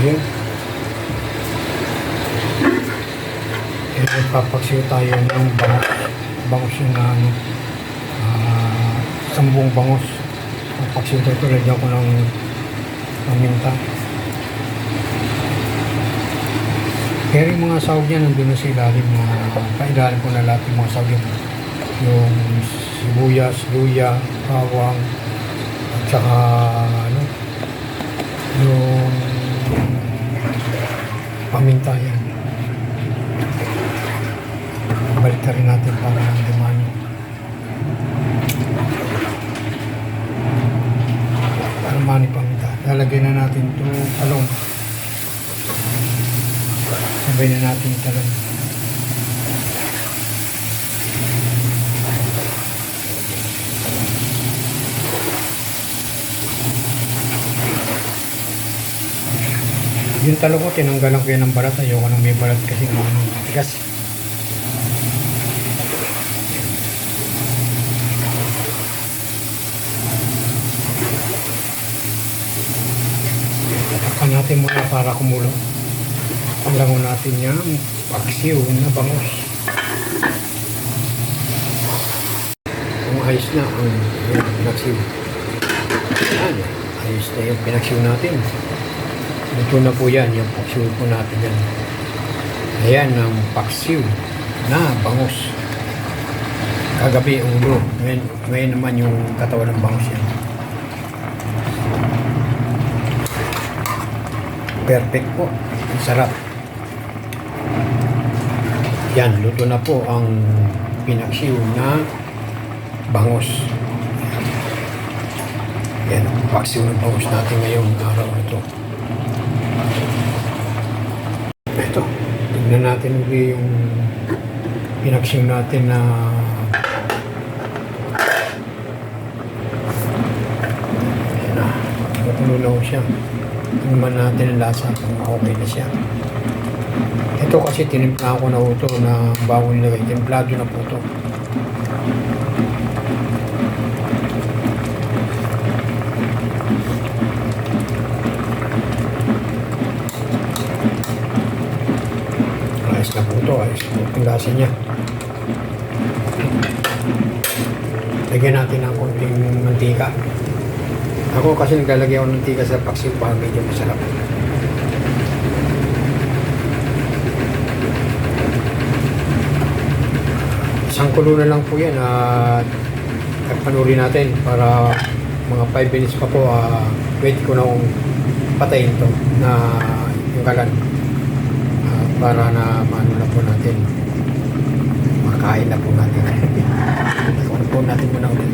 Ayun. Papaksiw tayo ng bangus yung sambong bangus. Papaksiw tayo, lagyan ko ng paminta. Pero yung mga sahog niya nandun na sa ilalim, pailalim ko na lahat yung mga sahog yun. Yung sibuyas, luya, bawang, at saka yung paminta yan. Balik na rin natin para dumani. Para mani paminta. Lalagay na natin itong talong. Sabay na natin yung talong. Yung talong ko, tinanggalan ko yan ng balat. Ayoko nang may balat kasi tigas. Tatakpan natin muna para kumulo. Paglangon natin yan, paksiw na bangus. Kung ayos na ang pinaksiw. Yan, ayos na yung pinaksiw natin. Ito na po yan, yung paksiw po natin yan. Ayan ang paksiw na bangus. Kagabi ulo, ngayon naman yung katawan ng bangus yan. Perfect po, ang sarap. Yan, luto na po ang pinaksiw na bangus. Yan, paksiw ng bangus natin ngayong araw na ito. Ito, tignan natin ulit yung pinaksiw natin na ayan na, matululaw siya. Tingnan natin ang lasa kung okay na siya. Ito kasi tinimpla ko na ito na bago nilagay. Timplado na po ito. Ayos na po ito. Ayos na po ang lasa niya. Lagyan natin ng konting mantika. Ako kasi naglalagay ako ng mantika sa paksiw para medyo masarap. Isang kulo na lang po yan at panurin natin para mga 5 minutes pa po wait ko na kung patayin to na yung kalan para na maano na po natin makain na po natin. Nakuha po natin muna ulit.